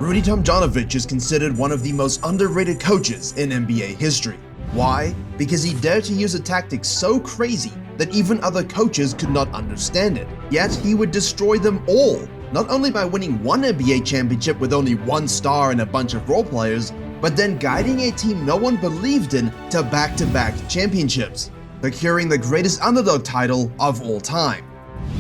Rudy Tomjanovich is considered one of the most underrated coaches in NBA history. Why? Because he dared to use a tactic so crazy that even other coaches could not understand it. Yet he would destroy them all, not only by winning one NBA championship with only one star and a bunch of role players, but then guiding a team no one believed in to back-to-back championships, securing the greatest underdog title of all time.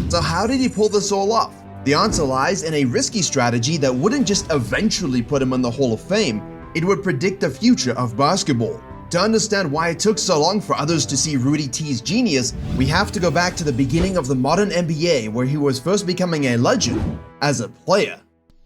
So how did he pull this all off? The answer lies in a risky strategy that wouldn't just eventually put him in the Hall of Fame, it would predict the future of basketball. To understand why it took so long for others to see Rudy T's genius, we have to go back to the beginning of the modern NBA, where he was first becoming a legend as a player.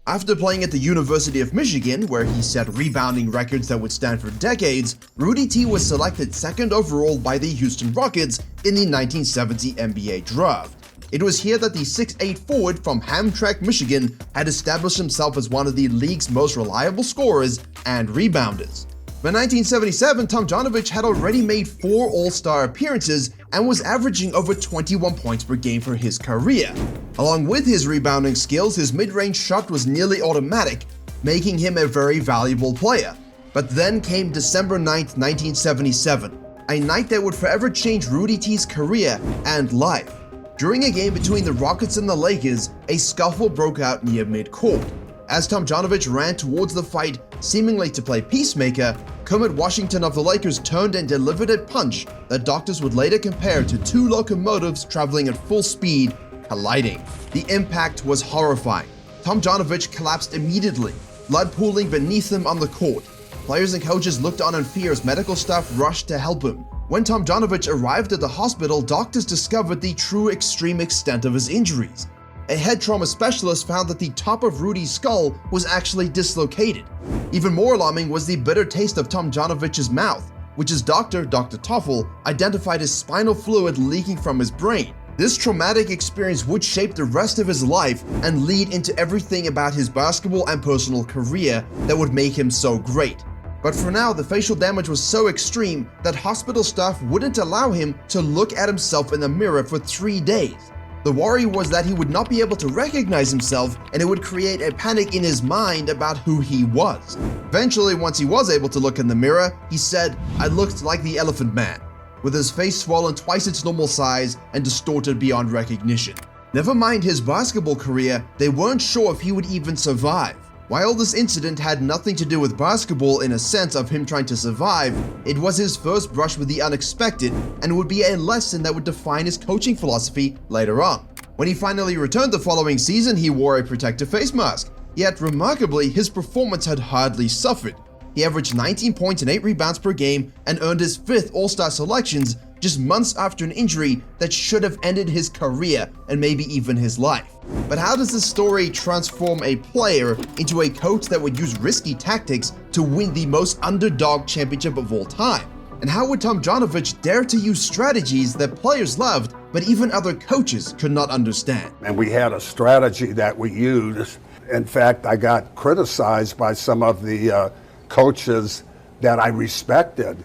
After playing at the University of Michigan, where he set rebounding records that would stand for decades, Rudy T was selected second overall by the Houston Rockets in the 1970 NBA draft. It was here that the 6'8" forward from Hamtramck, Michigan had established himself as one of the league's most reliable scorers and rebounders. By 1977, Tomjanovich had already made 4 All-Star appearances and was averaging over 21 points per game for his career. Along with his rebounding skills, his mid-range shot was nearly automatic, making him a very valuable player. But then came December 9th, 1977, a night that would forever change Rudy T's career and life. During a game between the Rockets and the Lakers, a scuffle broke out near mid-court. As Tomjanovich ran towards the fight, seemingly to play peacemaker, Kermit Washington of the Lakers turned and delivered a punch that doctors would later compare to 2 locomotives traveling at full speed, colliding. The impact was horrifying. Tomjanovich collapsed immediately, blood pooling beneath him on the court. Players and coaches looked on in fear as medical staff rushed to help him. When Tomjanovich arrived at the hospital, doctors discovered the true extreme extent of his injuries. A head trauma specialist found that the top of Rudy's skull was actually dislocated. Even more alarming was the bitter taste of Tomjanovich's mouth, which his doctor, Dr. Toffel, identified as spinal fluid leaking from his brain. This traumatic experience would shape the rest of his life and lead into everything about his basketball and personal career that would make him so great. But for now, the facial damage was so extreme that hospital staff wouldn't allow him to look at himself in the mirror for 3 days. The worry was that he would not be able to recognize himself, and it would create a panic in his mind about who he was. Eventually, once he was able to look in the mirror, he said, "I looked like the Elephant Man," with his face swollen twice its normal size and distorted beyond recognition. Never mind his basketball career, they weren't sure if he would even survive. While this incident had nothing to do with basketball in a sense of him trying to survive, it was his first brush with the unexpected and would be a lesson that would define his coaching philosophy later on. When he finally returned the following season, he wore a protective face mask. Yet, remarkably, his performance had hardly suffered. He averaged 19 points and 8 rebounds per game and earned his 5th All-Star selections just months after an injury that should have ended his career and maybe even his life. But how does this story transform a player into a coach that would use risky tactics to win the most underdog championship of all time? And how would Tomjanovich dare to use strategies that players loved, but even other coaches could not understand? And we had a strategy that we used. In fact, I got criticized by some of the coaches that I respected,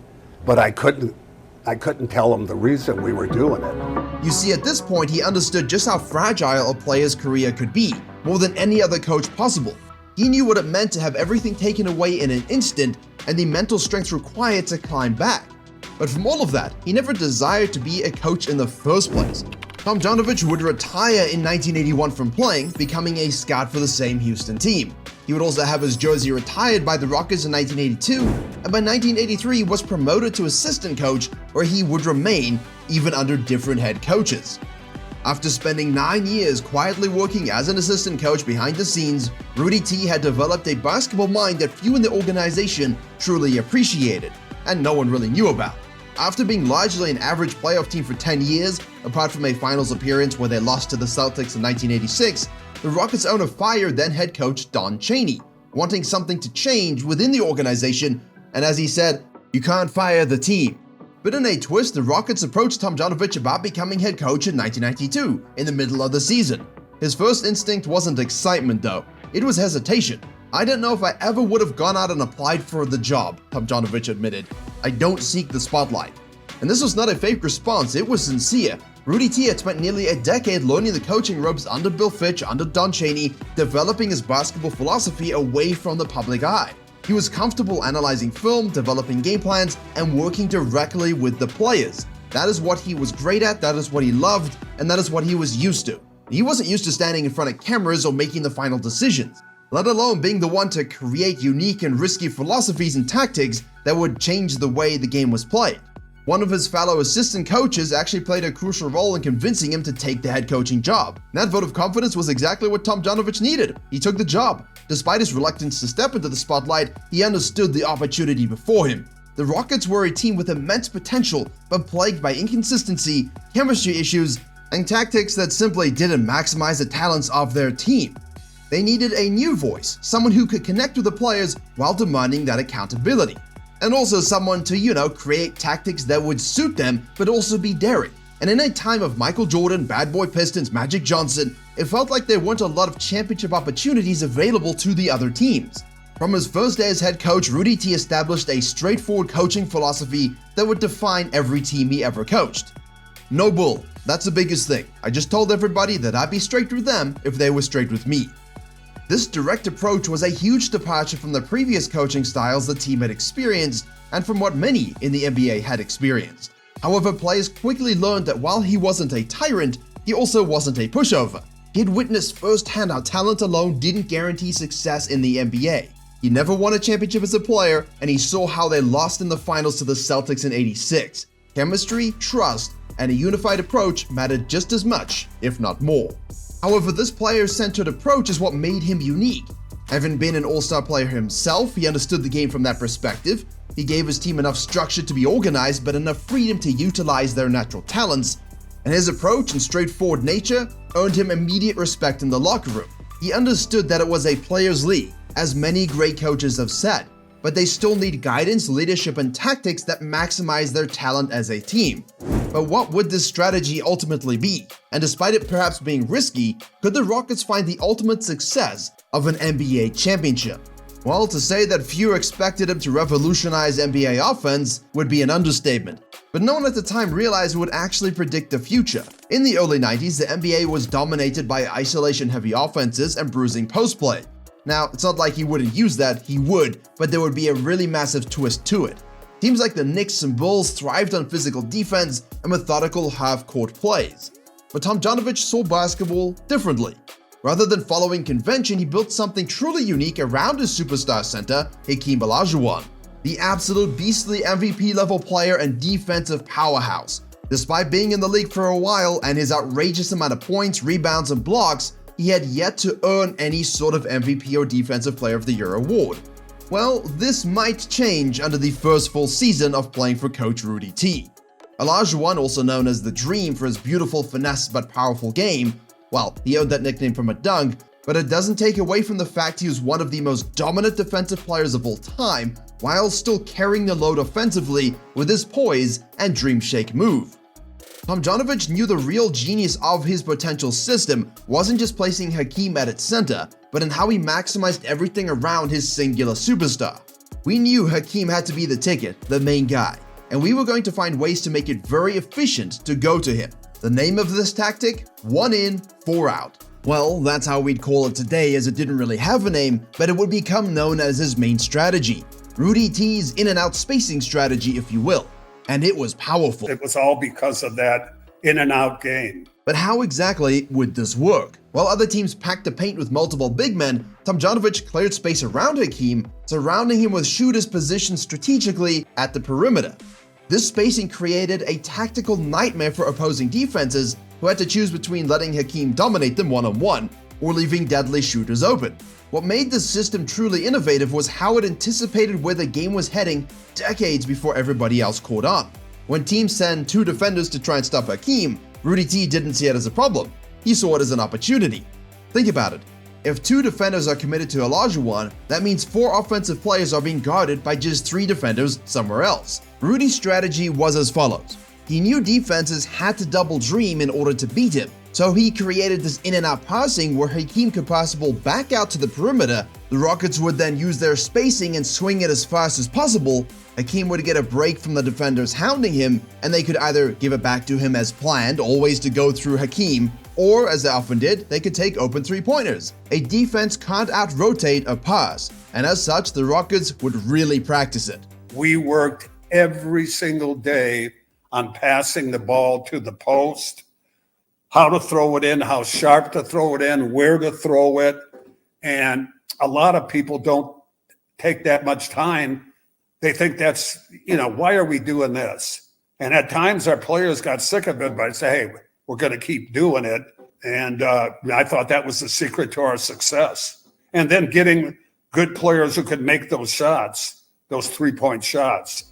but I couldn't tell them the reason we were doing it. You see, at this point, he understood just how fragile a player's career could be, more than any other coach possible. He knew what it meant to have everything taken away in an instant and the mental strength required to climb back. But from all of that, he never desired to be a coach in the first place. Tomjanovich would retire in 1981 from playing, becoming a scout for the same Houston team. He would also have his jersey retired by the Rockets in 1982, and by 1983 was promoted to assistant coach, where he would remain even under different head coaches. After spending 9 years quietly working as an assistant coach behind the scenes, Rudy T had developed a basketball mind that few in the organization truly appreciated, and no one really knew about. After being largely an average playoff team for 10 years, apart from a finals appearance where they lost to the Celtics in 1986, the Rockets owner fired then head coach Don Chaney, wanting something to change within the organization, and as he said, "You can't fire the team." But in a twist, the Rockets approached Tomjanovich about becoming head coach in 1992, in the middle of the season. His first instinct wasn't excitement though, it was hesitation. "I don't know if I ever would have gone out and applied for the job," Tomjanovich admitted. "I don't seek the spotlight." And this was not a fake response, it was sincere. Rudy T had spent nearly a decade learning the coaching ropes under Bill Fitch, under Don Chaney, developing his basketball philosophy away from the public eye. He was comfortable analyzing film, developing game plans, and working directly with the players. That is what he was great at, that is what he loved, and that is what he was used to. He wasn't used to standing in front of cameras or making the final decisions, let alone being the one to create unique and risky philosophies and tactics that would change the way the game was played. One of his fellow assistant coaches actually played a crucial role in convincing him to take the head coaching job. That vote of confidence was exactly what Tomjanovich needed. He took the job. Despite his reluctance to step into the spotlight, he understood the opportunity before him. The Rockets were a team with immense potential, but plagued by inconsistency, chemistry issues, and tactics that simply didn't maximize the talents of their team. They needed a new voice, someone who could connect with the players while demanding that accountability. And also someone to, create tactics that would suit them, but also be daring. And in a time of Michael Jordan, Bad Boy Pistons, Magic Johnson, it felt like there weren't a lot of championship opportunities available to the other teams. From his first day as head coach, Rudy T established a straightforward coaching philosophy that would define every team he ever coached. No bull, that's the biggest thing. I just told everybody that I'd be straight with them if they were straight with me. This direct approach was a huge departure from the previous coaching styles the team had experienced and from what many in the NBA had experienced. However, players quickly learned that while he wasn't a tyrant, he also wasn't a pushover. He had witnessed firsthand how talent alone didn't guarantee success in the NBA. He never won a championship as a player, and he saw how they lost in the finals to the Celtics in '86. Chemistry, trust, and a unified approach mattered just as much, if not more. However, this player-centered approach is what made him unique. Having been an all-star player himself, he understood the game from that perspective. He gave his team enough structure to be organized, but enough freedom to utilize their natural talents. And his approach and straightforward nature earned him immediate respect in the locker room. He understood that it was a players' league, as many great coaches have said, but they still need guidance, leadership, and tactics that maximize their talent as a team. But what would this strategy ultimately be? And despite it perhaps being risky, could the Rockets find the ultimate success of an NBA championship? Well, to say that few expected him to revolutionize NBA offense would be an understatement. But no one at the time realized it would actually predict the future. In the early 90s, the NBA was dominated by isolation-heavy offenses and bruising post play. Now, it's not like he wouldn't use that, he would, but there would be a really massive twist to it. Teams like the Knicks and Bulls thrived on physical defense and methodical half-court plays. But Tomjanovich saw basketball differently. Rather than following convention, he built something truly unique around his superstar center, Hakeem Olajuwon, the absolute beastly MVP-level player and defensive powerhouse. Despite being in the league for a while and his outrageous amount of points, rebounds, and blocks, he had yet to earn any sort of MVP or Defensive Player of the Year award. Well, this might change under the first full season of playing for Coach Rudy T. Olajuwon, also known as the Dream for his beautiful finesse but powerful game, well, he earned that nickname from a dunk, but it doesn't take away from the fact he was one of the most dominant defensive players of all time, while still carrying the load offensively with his poise and dream shake move. Tomjanovich knew the real genius of his potential system wasn't just placing Hakeem at its center, but in how he maximized everything around his singular superstar. We knew Hakeem had to be the ticket, the main guy, and we were going to find ways to make it very efficient to go to him. The name of this tactic? 1 in, 4 out. Well, that's how we'd call it today, as it didn't really have a name, but it would become known as his main strategy. Rudy T's in and out spacing strategy, if you will. And it was powerful. It was all because of that in and out game. But how exactly would this work? While other teams packed the paint with multiple big men, Tomjanovich cleared space around Hakeem, surrounding him with shooters positioned strategically at the perimeter. This spacing created a tactical nightmare for opposing defenses who had to choose between letting Hakeem dominate them one-on-one or leaving deadly shooters open. What made this system truly innovative was how it anticipated where the game was heading decades before everybody else caught on. When teams sent 2 defenders to try and stop Hakeem, Rudy T didn't see it as a problem. He saw it as an opportunity. Think about it. If 2 defenders are committed to Olajuwon, that means 4 offensive players are being guarded by just 3 defenders somewhere else. Rudy's strategy was as follows. He knew defenses had to double dream in order to beat him. So he created this in-and-out passing where Hakeem could pass the ball back out to the perimeter. The Rockets would then use their spacing and swing it as fast as possible. Hakeem would get a break from the defenders hounding him, and they could either give it back to him as planned, always to go through Hakeem, or as they often did, they could take open three-pointers. A defense can't out-rotate a pass, and as such, the Rockets would really practice it. We worked every single day on passing the ball to the post, how to throw it in, how sharp to throw it in, where to throw it. And a lot of people don't take that much time. They think that's, why are we doing this? And at times our players got sick of it, but I say, hey, we're going to keep doing it. And I thought that was the secret to our success. And then getting good players who could make those shots, those three-point shots.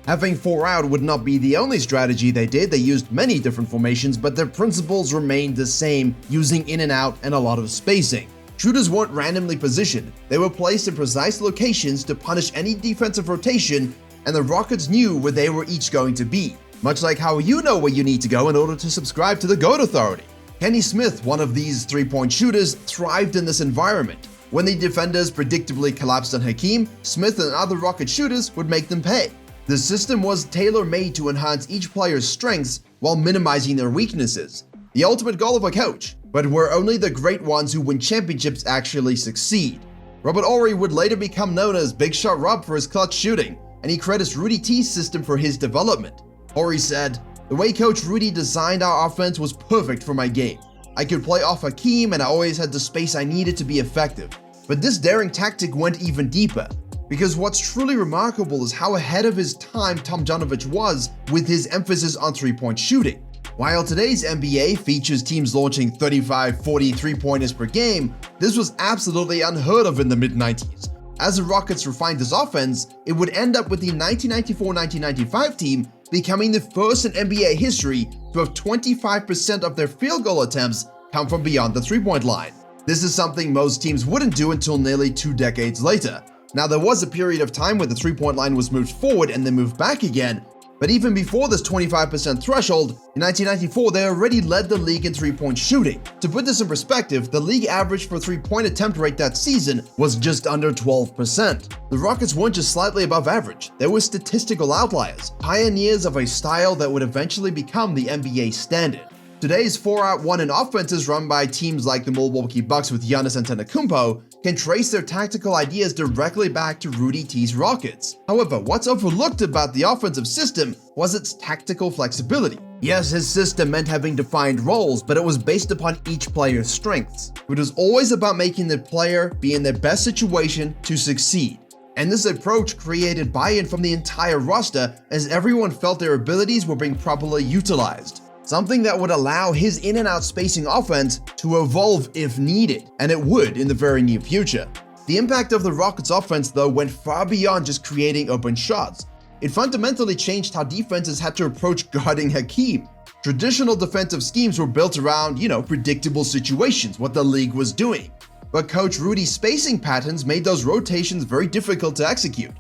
Having 4 out would not be the only strategy they did. They used many different formations, but their principles remained the same, using in and out and a lot of spacing. Shooters weren't randomly positioned. They were placed in precise locations to punish any defensive rotation, and the Rockets knew where they were each going to be. Much like how you know where you need to go in order to subscribe to the GOAT Authority. Kenny Smith, one of these three-point shooters, thrived in this environment. When the defenders predictably collapsed on Hakeem, Smith and other Rocket shooters would make them pay. The system was tailor-made to enhance each player's strengths while minimizing their weaknesses. The ultimate goal of a coach, but where only the great ones who win championships actually succeed. Robert Horry would later become known as Big Shot Rob for his clutch shooting, and he credits Rudy T's system for his development. Horry said, "The way Coach Rudy designed our offense was perfect for my game. I could play off Hakeem and I always had the space I needed to be effective. But this daring tactic went even deeper. Because what's truly remarkable is how ahead of his time Tomjanovich was with his emphasis on three-point shooting. While today's NBA features teams launching 35, 40 three-pointers per game, this was absolutely unheard of in the mid-90s. As the Rockets refined this offense, it would end up with the 1994-1995 team becoming the first in NBA history to have 25% of their field goal attempts come from beyond the three-point line. This is something most teams wouldn't do until nearly 2 decades later. Now, there was a period of time where the three-point line was moved forward and then moved back again, but even before this 25% threshold, in 1994 they already led the league in three-point shooting. To put this in perspective, the league average for three-point attempt rate that season was just under 12%. The Rockets weren't just slightly above average, they were statistical outliers, pioneers of a style that would eventually become the NBA standard. Today's 4-out-1 in offenses run by teams like the Milwaukee Bucks with Giannis Antetokounmpo can trace their tactical ideas directly back to Rudy T's Rockets. However, what's overlooked about the offensive system was its tactical flexibility. Yes, his system meant having defined roles, but it was based upon each player's strengths. It was always about making the player be in their best situation to succeed. And this approach created buy-in from the entire roster as everyone felt their abilities were being properly utilized. Something that would allow his in-and-out spacing offense to evolve if needed, and it would in the very near future. The impact of the Rockets offense, though, went far beyond just creating open shots. It fundamentally changed how defenses had to approach guarding Hakeem. Traditional defensive schemes were built around, predictable situations, what the league was doing. But Coach Rudy's spacing patterns made those rotations very difficult to execute.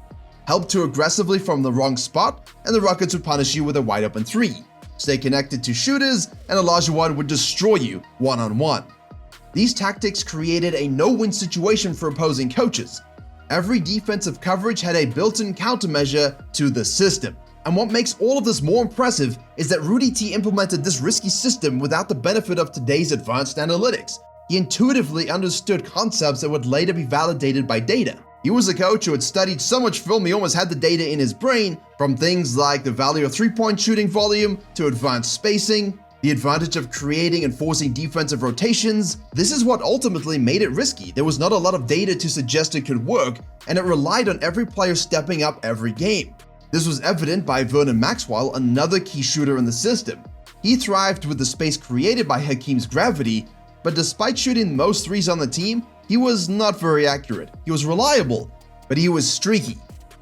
Help too aggressively from the wrong spot, and the Rockets would punish you with a wide-open three. Stay connected to shooters, and Olajuwon would destroy you one-on-one. These tactics created a no-win situation for opposing coaches. Every defensive coverage had a built-in countermeasure to the system. And what makes all of this more impressive is that Rudy T implemented this risky system without the benefit of today's advanced analytics. He intuitively understood concepts that would later be validated by data. He was a coach who had studied so much film he almost had the data in his brain, from things like the value of three-point shooting volume to advanced spacing, the advantage of creating and forcing defensive rotations. This is what ultimately made it risky. There was not a lot of data to suggest it could work, and it relied on every player stepping up every game. This was evident by Vernon Maxwell, another key shooter in the system. He thrived with the space created by Hakeem's gravity, but despite shooting most threes on the team, he was not very accurate. He was reliable, but he was streaky.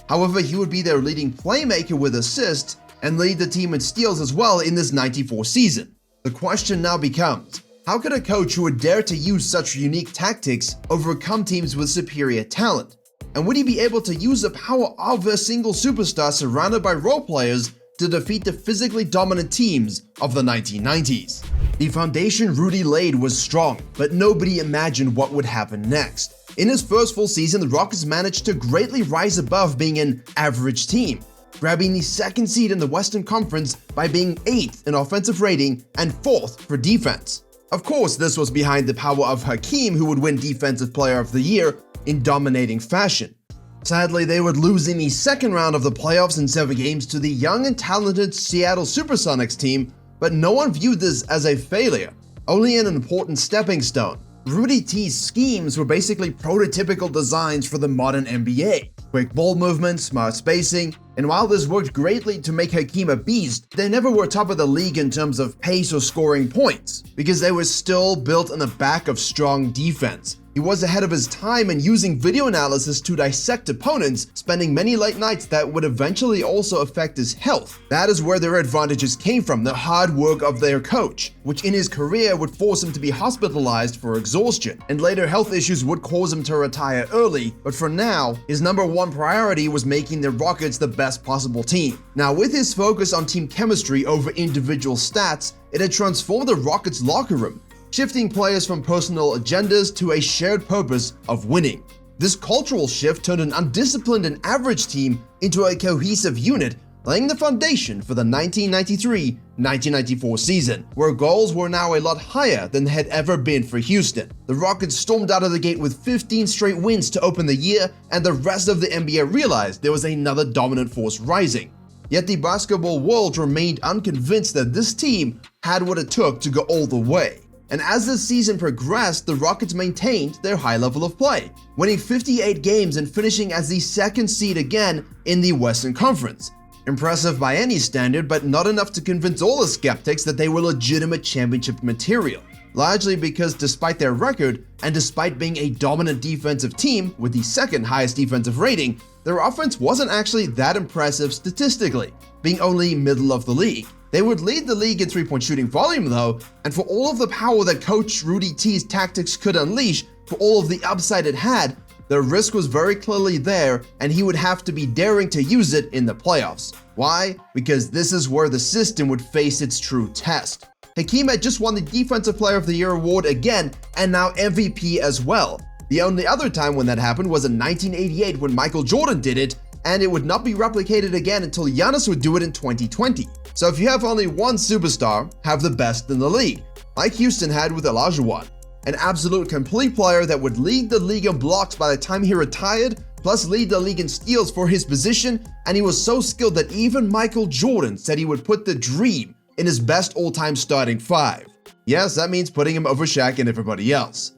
However, he would be their leading playmaker with assists and lead the team in steals as well in this 94 season. The question now becomes, how could a coach who would dare to use such unique tactics overcome teams with superior talent? And would he be able to use the power of a single superstar surrounded by role players to defeat the physically dominant teams of the 1990s? The foundation Rudy laid was strong, but nobody imagined what would happen next. In his first full season, the Rockets managed to greatly rise above being an average team, grabbing the second seed in the Western Conference by being 8th in offensive rating and 4th for defense. Of course, this was behind the power of Hakeem, who would win Defensive Player of the Year in dominating fashion. Sadly, they would lose in the second round of the playoffs in 7 games to the young and talented Seattle Supersonics team, but no one viewed this as a failure, only an important stepping stone. Rudy T's schemes were basically prototypical designs for the modern NBA. Quick ball movement, smart spacing, and while this worked greatly to make Hakeem a beast, they never were top of the league in terms of pace or scoring points, because they were still built on the back of strong defense. He was ahead of his time in using video analysis to dissect opponents, spending many late nights that would eventually also affect his health. That is where their advantages came from, the hard work of their coach, which in his career would force him to be hospitalized for exhaustion, and later health issues would cause him to retire early, but for now, his number one priority was making the Rockets the best possible team. Now, with his focus on team chemistry over individual stats, it had transformed the Rockets' locker room, shifting players from personal agendas to a shared purpose of winning. This cultural shift turned an undisciplined and average team into a cohesive unit, laying the foundation for the 1993-1994 season, where goals were now a lot higher than they had ever been for Houston. The Rockets stormed out of the gate with 15 straight wins to open the year, and the rest of the NBA realized there was another dominant force rising. Yet the basketball world remained unconvinced that this team had what it took to go all the way. And as the season progressed, the Rockets maintained their high level of play, winning 58 games and finishing as the second seed again in the Western Conference. Impressive by any standard, but not enough to convince all the skeptics that they were legitimate championship material. Largely because despite their record, and despite being a dominant defensive team with the second highest defensive rating, their offense wasn't actually that impressive statistically, being only middle of the league. They would lead the league in three-point shooting volume though, and for all of the power that Coach Rudy T's tactics could unleash, for all of the upside it had, the risk was very clearly there, and he would have to be daring to use it in the playoffs. Why? Because this is where the system would face its true test. Hakeem had just won the Defensive Player of the Year award again, and now MVP as well. The only other time when that happened was in 1988 when Michael Jordan did it, and it would not be replicated again until Giannis would do it in 2020. So if you have only one superstar, have the best in the league, like Houston had with Olajuwon. An absolute complete player that would lead the league in blocks by the time he retired, plus lead the league in steals for his position, and he was so skilled that even Michael Jordan said he would put the dream in his best all-time starting 5. Yes, that means putting him over Shaq and everybody else.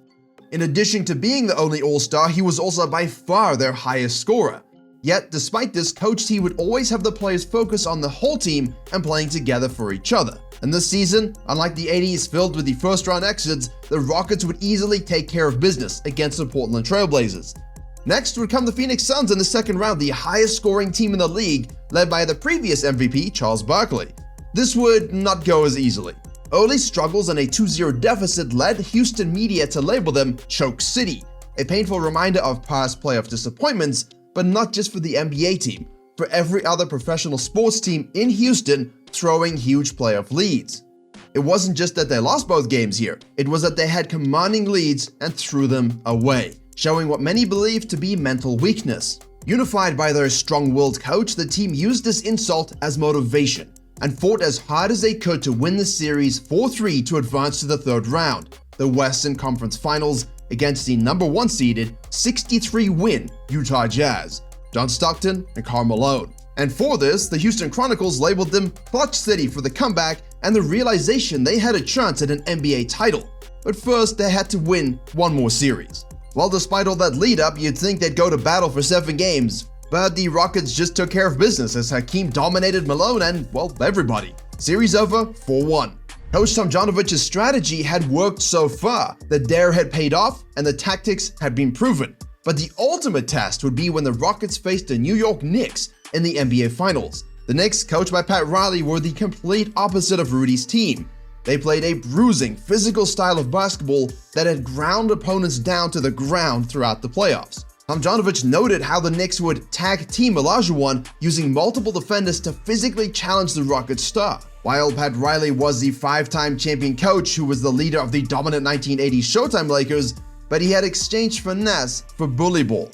In addition to being the only all-star, he was also by far their highest scorer. Yet, despite this, Coach T would always have the players focus on the whole team and playing together for each other. And this season, unlike the 80s filled with the first-round exits, the Rockets would easily take care of business against the Portland Trail Blazers. Next would come the Phoenix Suns in the second round, the highest-scoring team in the league, led by the previous MVP, Charles Barkley. This would not go as easily. Early struggles and a 2-0 deficit led Houston media to label them Choke City, a painful reminder of past playoff disappointments, but not just for the NBA team, for every other professional sports team in Houston throwing huge playoff leads. It wasn't just that they lost both games here, it was that they had commanding leads and threw them away, showing what many believe to be mental weakness. Unified by their strong-willed coach, the team used this insult as motivation and fought as hard as they could to win the series 4-3 to advance to the third round, the Western Conference Finals, against the number 1 seeded 63-win Utah Jazz, John Stockton and Karl Malone. And for this, the Houston Chronicles labeled them Clutch City for the comeback and the realization they had a chance at an NBA title. But first, they had to win one more series. Well, despite all that lead up, you'd think they'd go to battle for 7 games, but the Rockets just took care of business as Hakeem dominated Malone and, well, everybody. Series over 4-1. Coach Tomjanovich's strategy had worked so far, the dare had paid off, and the tactics had been proven. But the ultimate test would be when the Rockets faced the New York Knicks in the NBA Finals. The Knicks, coached by Pat Riley, were the complete opposite of Rudy's team. They played a bruising, physical style of basketball that had ground opponents down to the ground throughout the playoffs. Tomjanovich noted how the Knicks would tag team Olajuwon using multiple defenders to physically challenge the Rockets star. While Pat Riley was the 5-time champion coach who was the leader of the dominant 1980s Showtime Lakers, but he had exchanged finesse for bully ball.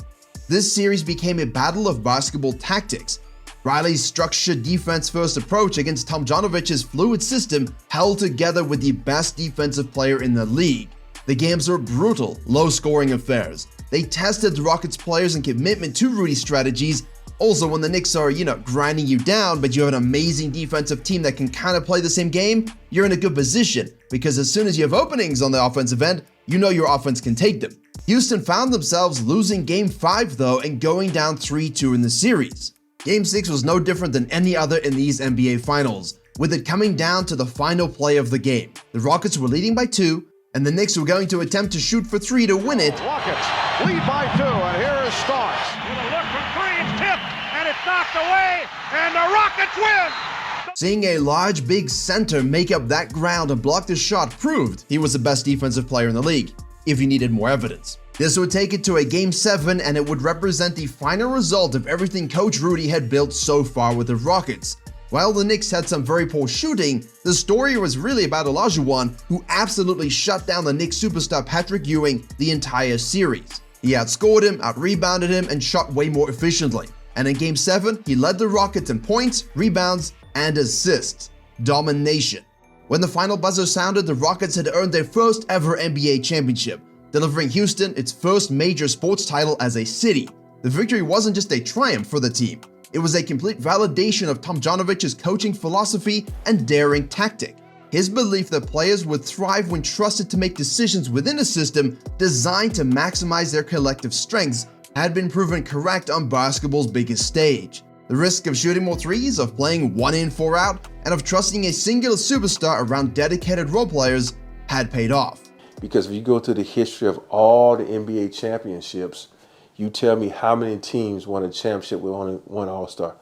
This series became a battle of basketball tactics. Riley's structured defense-first approach against Tomjanovich's fluid system held together with the best defensive player in the league. The games were brutal, low-scoring affairs. They tested the Rockets players and commitment to Rudy's strategies. Also, when the Knicks are, grinding you down, but you have an amazing defensive team that can kind of play the same game, you're in a good position, because as soon as you have openings on the offensive end, you know your offense can take them. Houston found themselves losing Game 5 though and going down 3-2 in the series. Game 6 was no different than any other in these NBA Finals, with it coming down to the final play of the game. The Rockets were leading by 2, and the Knicks were going to attempt to shoot for 3 to win it. Rockets lead by 2, and here is Starks. With a look from 3, it's tipped, and it's knocked away, and the Rockets win! Seeing a large, big center make up that ground and block the shot proved he was the best defensive player in the league, if you needed more evidence. This would take it to a Game 7, and it would represent the final result of everything Coach Rudy had built so far with the Rockets. While the Knicks had some very poor shooting, the story was really about Olajuwon, who absolutely shut down the Knicks superstar Patrick Ewing the entire series. He outscored him, out-rebounded him, and shot way more efficiently. And in Game 7, he led the Rockets in points, rebounds, and assists. Domination. When the final buzzer sounded, the Rockets had earned their first ever NBA championship, delivering Houston its first major sports title as a city. The victory wasn't just a triumph for the team. It was a complete validation of Tomjanovich's coaching philosophy and daring tactic. His belief that players would thrive when trusted to make decisions within a system designed to maximize their collective strengths had been proven correct on basketball's biggest stage. The risk of shooting more threes, of playing 1 in 4 out, and of trusting a singular superstar around dedicated role players had paid off. Because if you go through the history of all the NBA championships, you tell me how many teams won a championship with only one All-Star,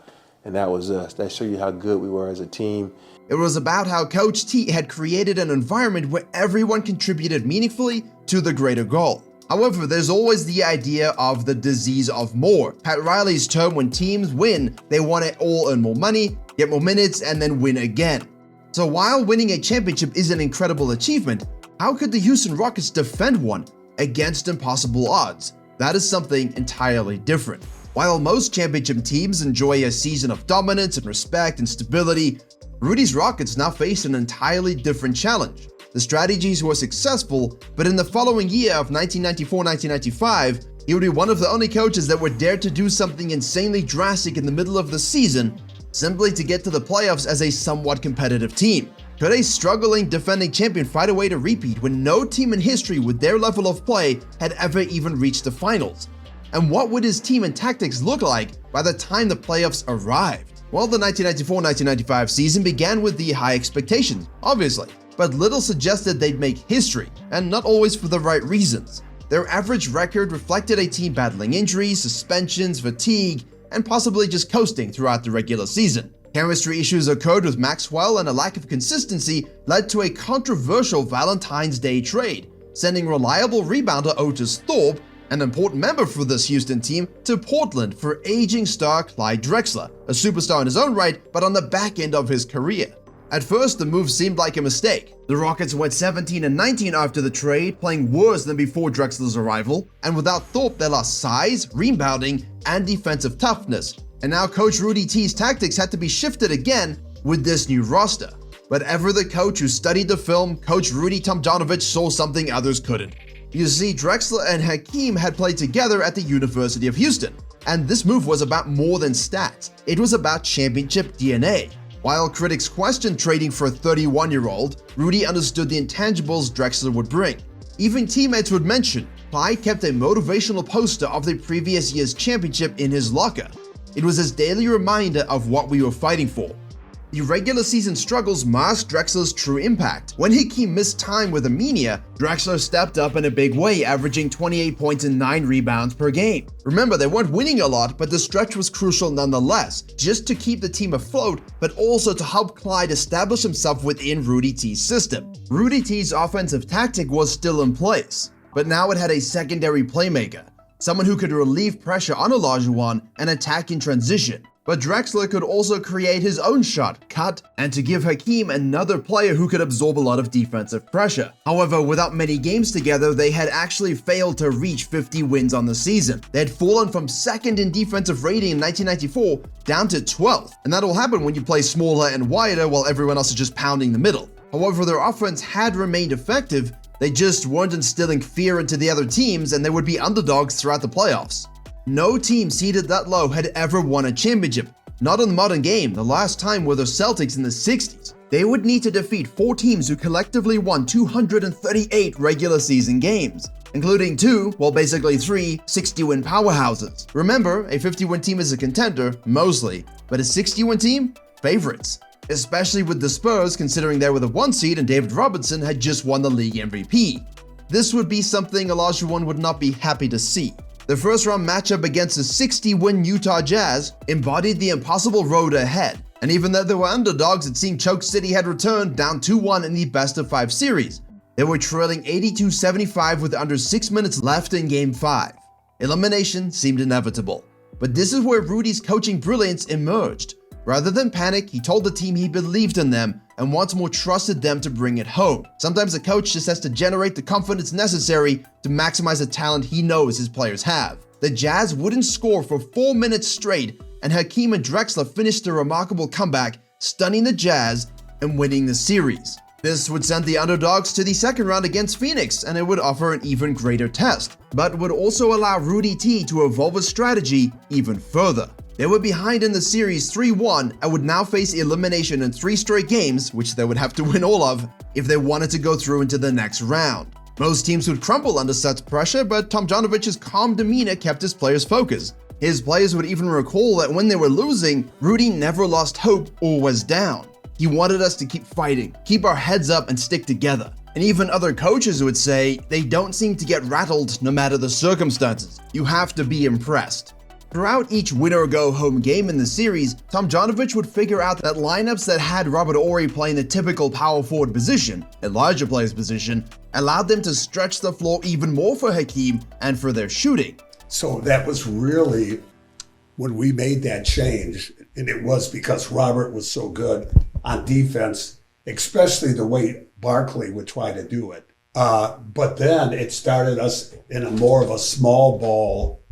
and that was us. That shows you how good we were as a team. It was about how Coach T had created an environment where everyone contributed meaningfully to the greater goal. However, there's always the idea of the disease of more. Pat Riley's term: when teams win, they want to all earn more money, get more minutes, and then win again. So while winning a championship is an incredible achievement, how could the Houston Rockets defend one against impossible odds? That is something entirely different. While most championship teams enjoy a season of dominance and respect and stability, Rudy's Rockets now face an entirely different challenge. The strategies were successful, but in the following year of 1994-1995, he would be one of the only coaches that would dare to do something insanely drastic in the middle of the season, simply to get to the playoffs as a somewhat competitive team. Could a struggling defending champion find a way to repeat when no team in history with their level of play had ever even reached the finals? And what would his team and tactics look like by the time the playoffs arrived? Well, the 1994-1995 season began with the high expectations, obviously, but little suggested they'd make history, and not always for the right reasons. Their average record reflected a team battling injuries, suspensions, fatigue, and possibly just coasting throughout the regular season. Chemistry issues occurred with Maxwell, and a lack of consistency led to a controversial Valentine's Day trade, sending reliable rebounder Otis Thorpe, an important member for this Houston team, to Portland for aging star Clyde Drexler, a superstar in his own right, but on the back end of his career. At first, the move seemed like a mistake. The Rockets went 17-19 after the trade, playing worse than before Drexler's arrival, and without Thorpe, they lost size, rebounding, and defensive toughness. And now Coach Rudy T's tactics had to be shifted again with this new roster. But ever the coach who studied the film, Coach Rudy Tomjanovich saw something others couldn't. You see, Drexler and Hakeem had played together at the University of Houston, and this move was about more than stats. It was about championship DNA. While critics questioned trading for a 31-year-old, Rudy understood the intangibles Drexler would bring. Even teammates would mention Clyde kept a motivational poster of the previous year's championship in his locker. It was his daily reminder of what we were fighting for. The regular season struggles masked Drexler's true impact. When Hakeem missed time with anemia, Drexler stepped up in a big way, averaging 28 points and 9 rebounds per game. Remember, they weren't winning a lot, but the stretch was crucial nonetheless, just to keep the team afloat, but also to help Clyde establish himself within Rudy T's system. Rudy T's offensive tactic was still in place, but now it had a secondary playmaker. someone who could relieve pressure on Olajuwon and attack in transition. But Drexler could also create his own shot, cut, and to give Hakeem another player who could absorb a lot of defensive pressure. However, without many games together, they had actually failed to reach 50 wins on the season. They had fallen from second in defensive rating in 1994 down to 12th, and that'll happen when you play smaller and wider while everyone else is just pounding the middle. However, their offense had remained effective, they just weren't instilling fear into the other teams, and they would be underdogs throughout the playoffs. No team seeded that low had ever won a championship. Not in the modern game, the last time were the Celtics in the 60s. They would need to defeat 4 teams who collectively won 238 regular season games, including 2, well basically 3, 60-win powerhouses. Remember, a 50-win team is a contender, mostly, but a 60-win team? Favorites. Especially with the Spurs, considering they were the 1 seed and David Robinson had just won the league MVP. This would be something Olajuwon would not be happy to see. The first-round matchup against the 60-win Utah Jazz embodied the impossible road ahead, and even though they were underdogs, it seemed Choke City had returned down 2-1 in the best-of-5 series. They were trailing 82-75 with under 6 minutes left in Game 5. Elimination seemed inevitable. But this is where Rudy's coaching brilliance emerged. Rather than panic, he told the team he believed in them and once more trusted them to bring it home. Sometimes a coach just has to generate the confidence necessary to maximize the talent he knows his players have. The Jazz wouldn't score for 4 minutes straight, and Hakeem and Drexler finished a remarkable comeback, stunning the Jazz and winning the series. This would send the underdogs to the second round against Phoenix, and it would offer an even greater test, but would also allow Rudy T to evolve his strategy even further. They were behind in the series 3-1 and would now face elimination in 3 straight games, which they would have to win all of, if they wanted to go through into the next round. Most teams would crumble under such pressure, but Tomjanovich's calm demeanor kept his players focused. His players would even recall that when they were losing, Rudy never lost hope or was down. He wanted us to keep fighting, keep our heads up and stick together. And even other coaches would say they don't seem to get rattled no matter the circumstances. You have to be impressed. Throughout each winner-go-home game in the series, Tomjanovich would figure out that lineups that had Robert Horry playing the typical power forward position, Elijah player's position, allowed them to stretch the floor even more for Hakeem and for their shooting. So that was really when we made that change, and it was because Robert was so good on defense, especially the way Barkley would try to do it. But then it started us in a more of a small ball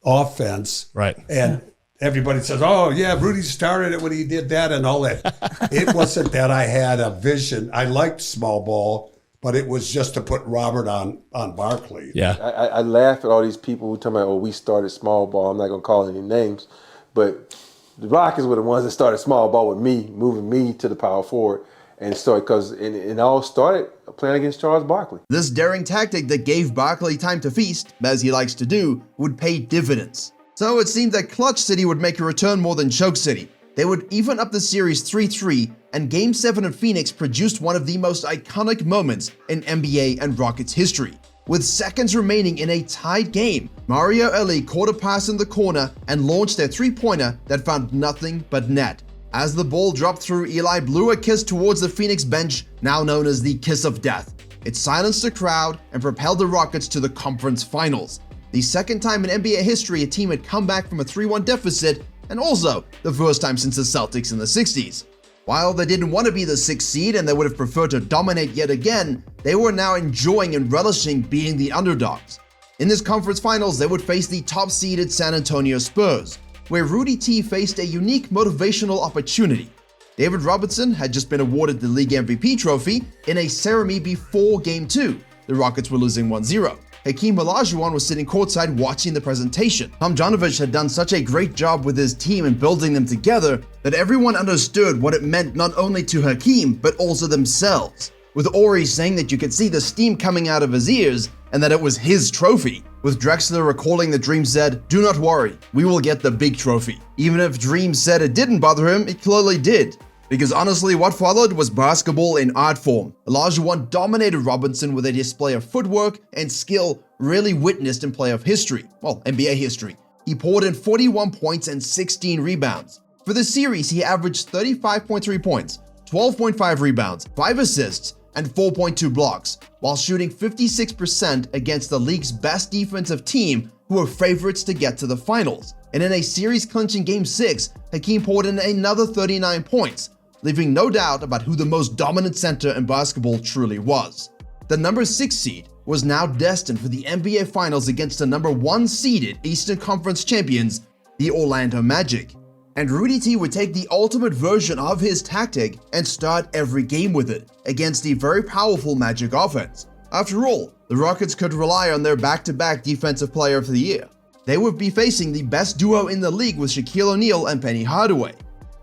offense. Right. And everybody says, oh, yeah, Rudy started it when he did that and all that. It wasn't that I had a vision. I liked small ball, but it was just to put Robert on Barkley. Yeah. I laugh at all these people who tell me, oh, we started small ball. I'm not going to call any names. But the Rockets were the ones that started small ball with me, moving me to the power forward. And started because it all started playing against Charles Barkley. This daring tactic that gave Barkley time to feast, as he likes to do, would pay dividends. So it seemed that Clutch City would make a return more than Choke City. They would even up the series 3-3, and Game 7 in Phoenix produced one of the most iconic moments in NBA and Rockets history. With seconds remaining in a tied game, Mario Elie caught a pass in the corner and launched a three-pointer that found nothing but net. As the ball dropped through, Eli blew a kiss towards the Phoenix bench, now known as the Kiss of Death. It silenced the crowd and propelled the Rockets to the conference finals. The second time in NBA history a team had come back from a 3-1 deficit, and also the first time since the Celtics in the 60s. While they didn't want to be the 6th seed and they would have preferred to dominate yet again, they were now enjoying and relishing being the underdogs. In this conference finals, they would face the top-seeded San Antonio Spurs, where Rudy T faced a unique motivational opportunity. David Robinson had just been awarded the league MVP trophy in a ceremony before Game 2. The Rockets were losing 1-0. Hakeem Olajuwon was sitting courtside watching the presentation. Tomjanovich had done such a great job with his team in building them together that everyone understood what it meant not only to Hakeem, but also themselves. With Horry saying that you could see the steam coming out of his ears and that it was his trophy. With Drexler recalling that Dream said, "Do not worry, we will get the big trophy." Even if Dream said it didn't bother him, it clearly did. Because honestly, what followed was basketball in art form. Olajuwon dominated Robinson with a display of footwork and skill rarely witnessed in playoff history. Well, NBA history. He poured in 41 points and 16 rebounds. For the series, he averaged 35.3 points, 12.5 rebounds, 5 assists, and 4.2 blocks, while shooting 56% against the league's best defensive team, who were favorites to get to the finals. And in a series-clinching Game 6, Hakeem poured in another 39 points, leaving no doubt about who the most dominant center in basketball truly was. The number 6 seed was now destined for the NBA Finals against the number 1 seeded Eastern Conference champions, the Orlando Magic. And Rudy T would take the ultimate version of his tactic and start every game with it against the very powerful Magic offense. After all, the Rockets could rely on their back-to-back Defensive Player of the Year. They would be facing the best duo in the league with Shaquille O'Neal and Penny Hardaway.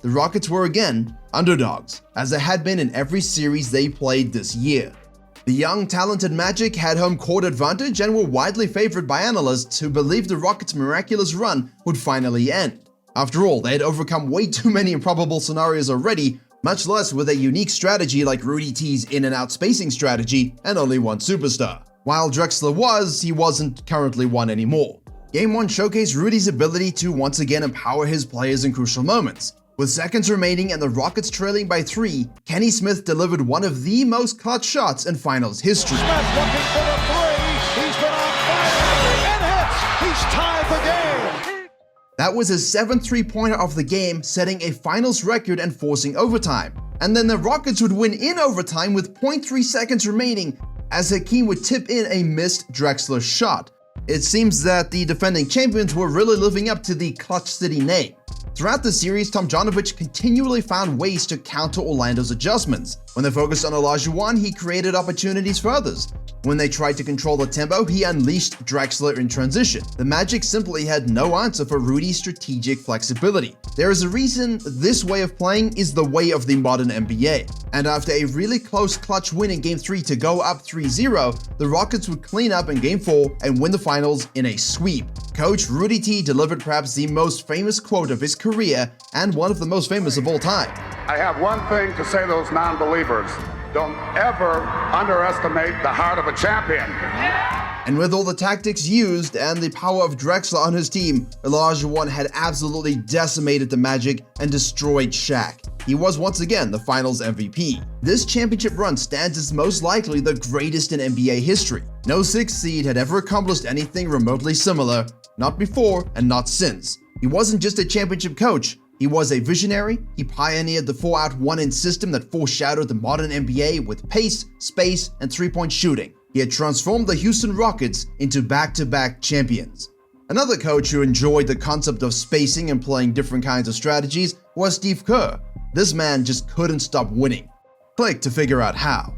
The Rockets were again underdogs, as they had been in every series they played this year. The young, talented Magic had home court advantage and were widely favored by analysts who believed the Rockets' miraculous run would finally end. After all, they had overcome way too many improbable scenarios already, much less with a unique strategy like Rudy T's in-and-out spacing strategy and only one superstar. While Drexler he wasn't currently one anymore. Game 1 showcased Rudy's ability to once again empower his players in crucial moments. With seconds remaining and the Rockets trailing by 3, Kenny Smith delivered one of the most clutch shots in finals history. Smith looking for the three. He's been on fire and hits. He's tied the game. That was his 7th three-pointer of the game, setting a finals record and forcing overtime. And then the Rockets would win in overtime with 0.3 seconds remaining as Hakeem would tip in a missed Drexler shot. It seems that the defending champions were really living up to the Clutch City name. Throughout the series, Tomjanovich continually found ways to counter Orlando's adjustments. When they focused on Olajuwon, he created opportunities for others. When they tried to control the tempo, he unleashed Drexler in transition. The Magic simply had no answer for Rudy's strategic flexibility. There is a reason this way of playing is the way of the modern NBA. And after a really close clutch win in Game 3 to go up 3-0, the Rockets would clean up in Game 4 and win the finals in a sweep. Coach Rudy T delivered perhaps the most famous quote of his career and one of the most famous of all time. I have one thing to say to those non-believers. Don't ever underestimate the heart of a champion. And with all the tactics used and the power of Drexler on his team, Olajuwon had absolutely decimated the Magic and destroyed Shaq. He was once again the finals MVP. This championship run stands as most likely the greatest in NBA history. No 6th seed had ever accomplished anything remotely similar, not before and not since. He wasn't just a championship coach, he was a visionary. He pioneered the 4-out-1-in system that foreshadowed the modern NBA with pace, space, and three-point shooting. He had transformed the Houston Rockets into back-to-back champions. Another coach who enjoyed the concept of spacing and playing different kinds of strategies was Steve Kerr. This man just couldn't stop winning. Click to figure out how.